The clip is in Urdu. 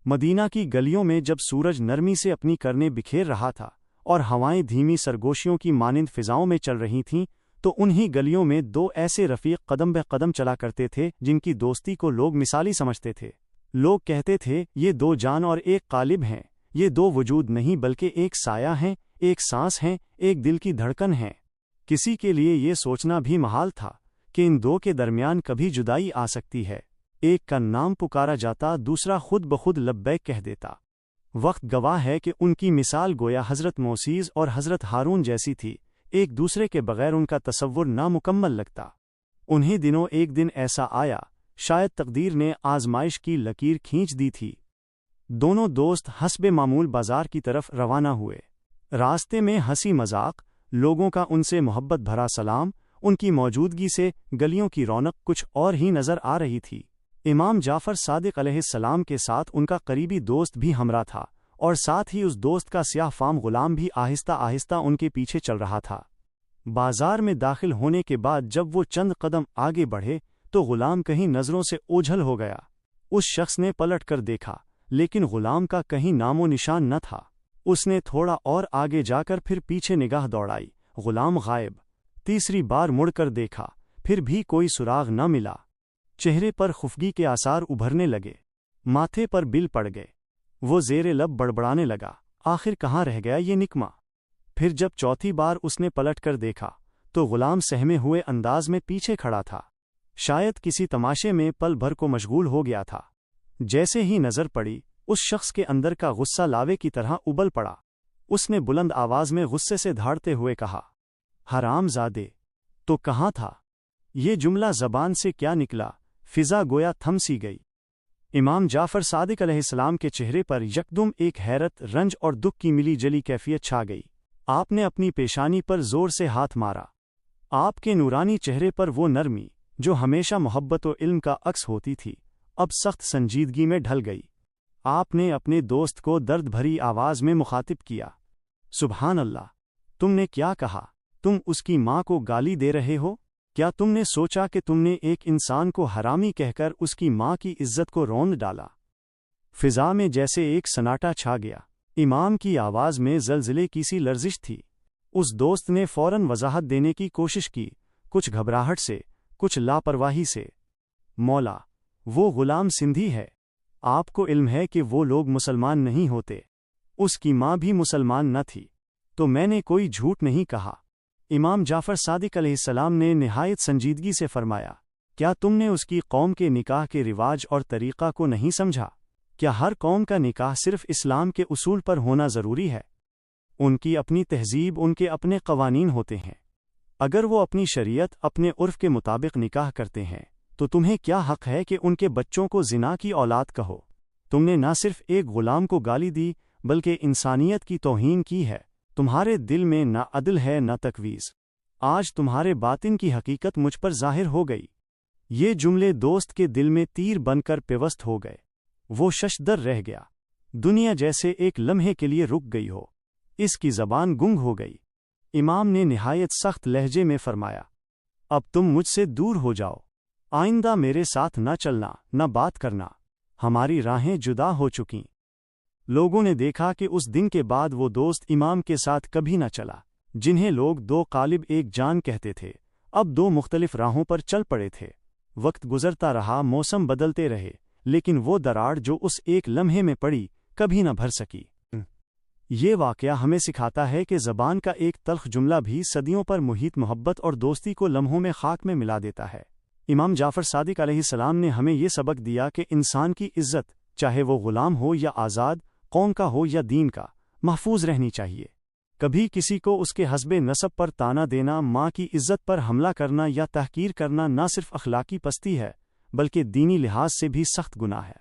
مدینہ کی گلیوں میں جب سورج نرمی سے اپنی کرنیں بکھیر رہا تھا اور ہوائیں دھیمی سرگوشیوں کی مانند فضاؤں میں چل رہی تھیں، تو انہی گلیوں میں دو ایسے رفیق قدم بہ قدم چلا کرتے تھے جن کی دوستی کو لوگ مثالی سمجھتے تھے۔ لوگ کہتے تھے، یہ دو جان اور ایک قالب ہیں، یہ دو وجود نہیں بلکہ ایک سایہ ہیں، ایک سانس ہیں، ایک دل کی دھڑکن ہیں۔ کسی کے لیے یہ سوچنا بھی محال تھا کہ ان دو کے درمیان کبھی جدائی آ سکتی ہے۔ ایک کا نام پکارا جاتا، دوسرا خود بخود لبیک کہہ دیتا۔ وقت گواہ ہے کہ ان کی مثال گویا حضرت موسیز اور حضرت ہارون جیسی تھی، ایک دوسرے کے بغیر ان کا تصور نامکمل لگتا۔ انہی دنوں ایک دن ایسا آیا، شاید تقدیر نے آزمائش کی لکیر کھینچ دی تھی۔ دونوں دوست حسب معمول بازار کی طرف روانہ ہوئے۔ راستے میں ہنسی مذاق، لوگوں کا ان سے محبت بھرا سلام، ان کی موجودگی سے گلیوں کی رونق کچھ اور ہی نظر آ رہی تھی۔ امام جعفر صادق علیہ السلام کے ساتھ ان کا قریبی دوست بھی ہمراہ تھا، اور ساتھ ہی اس دوست کا سیاہ فام غلام بھی آہستہ آہستہ ان کے پیچھے چل رہا تھا۔ بازار میں داخل ہونے کے بعد جب وہ چند قدم آگے بڑھے تو غلام کہیں نظروں سے اوجھل ہو گیا۔ اس شخص نے پلٹ کر دیکھا، لیکن غلام کا کہیں نام و نشان نہ تھا۔ اس نے تھوڑا اور آگے جا کر پھر پیچھے نگاہ دوڑائی، غلام غائب۔ تیسری بار مڑ کر دیکھا، پھر بھی کوئی سراغ نہ ملا۔ چہرے پر خفگی کے آثار ابھرنے لگے، ماتھے پر بل پڑ گئے۔ وہ زیر لب بڑبڑانے لگا، آخر کہاں رہ گیا یہ نکما؟ پھر جب چوتھی بار اس نے پلٹ کر دیکھا تو غلام سہمے ہوئے انداز میں پیچھے کھڑا تھا، شاید کسی تماشے میں پل بھر کو مشغول ہو گیا تھا۔ جیسے ہی نظر پڑی، اس شخص کے اندر کا غصہ لاوے کی طرح ابل پڑا۔ اس نے بلند آواز میں غصے سے دھاڑتے ہوئے کہا، حرام زادے، تو کہاں تھا؟ یہ جملہ زبان سے کیا نکلا، فضا گویا تھم سی گئی۔ امام جعفر صادق علیہ السلام کے چہرے پر یکدم ایک حیرت، رنج اور دکھ کی ملی جلی کیفیت چھا گئی۔ آپ نے اپنی پیشانی پر زور سے ہاتھ مارا۔ آپ کے نورانی چہرے پر وہ نرمی جو ہمیشہ محبت و علم کا عکس ہوتی تھی، اب سخت سنجیدگی میں ڈھل گئی۔ آپ نے اپنے دوست کو درد بھری آواز میں مخاطب کیا، سبحان اللہ، تم نے کیا کہا؟ تم اس کی ماں کو گالی دے رہے ہو؟ کیا تم نے سوچا کہ تم نے ایک انسان کو حرامی کہہ کر اس کی ماں کی عزت کو روند ڈالا؟ فضا میں جیسے ایک سناٹا چھا گیا۔ امام کی آواز میں زلزلے کی سی لرزش تھی۔ اس دوست نے فوراً وضاحت دینے کی کوشش کی، کچھ گھبراہٹ سے، کچھ لاپرواہی سے، مولا، وہ غلام سندھی ہے۔ آپ کو علم ہے کہ وہ لوگ مسلمان نہیں ہوتے۔ اس کی ماں بھی مسلمان نہ تھی، تو میں نے کوئی جھوٹ نہیں کہا۔ امام جعفر صادق علیہ السلام نے نہایت سنجیدگی سے فرمایا، کیا تم نے اس کی قوم کے نکاح کے رواج اور طریقہ کو نہیں سمجھا؟ کیا ہر قوم کا نکاح صرف اسلام کے اصول پر ہونا ضروری ہے؟ ان کی اپنی تہذیب، ان کے اپنے قوانین ہوتے ہیں۔ اگر وہ اپنی شریعت، اپنے عرف کے مطابق نکاح کرتے ہیں تو تمہیں کیا حق ہے کہ ان کے بچوں کو زنا کی اولاد کہو؟ تم نے نہ صرف ایک غلام کو گالی دی بلکہ انسانیت کی توہین کی ہے۔ تمہارے دل میں نہ عدل ہے نہ تکویز۔ آج تمہارے باطن کی حقیقت مجھ پر ظاہر ہو گئی۔ یہ جملے دوست کے دل میں تیر بن کر پیوست ہو گئے۔ وہ ششدر رہ گیا، دنیا جیسے ایک لمحے کے لیے رک گئی ہو، اس کی زبان گنگ ہو گئی۔ امام نے نہایت سخت لہجے میں فرمایا، اب تم مجھ سے دور ہو جاؤ، آئندہ میرے ساتھ نہ چلنا، نہ بات کرنا، ہماری راہیں جدا ہو چکیں۔ لوگوں نے دیکھا کہ اس دن کے بعد وہ دوست امام کے ساتھ کبھی نہ چلا۔ جنہیں لوگ دو قالب ایک جان کہتے تھے، اب دو مختلف راہوں پر چل پڑے تھے۔ وقت گزرتا رہا، موسم بدلتے رہے، لیکن وہ دراڑ جو اس ایک لمحے میں پڑی کبھی نہ بھر سکی۔ یہ واقعہ ہمیں سکھاتا ہے کہ زبان کا ایک تلخ جملہ بھی صدیوں پر محیط محبت اور دوستی کو لمحوں میں خاک میں ملا دیتا ہے۔ امام جعفر صادق علیہ السلام نے ہمیں یہ سبق دیا کہ انسان کی عزت، چاہے وہ غلام ہو یا آزاد، قوم کا ہو یا دین کا، محفوظ رہنی چاہیے۔ کبھی کسی کو اس کے حسب نسب پر طعنہ دینا، ماں کی عزت پر حملہ کرنا یا تحقیر کرنا نہ صرف اخلاقی پستی ہے بلکہ دینی لحاظ سے بھی سخت گناہ ہے۔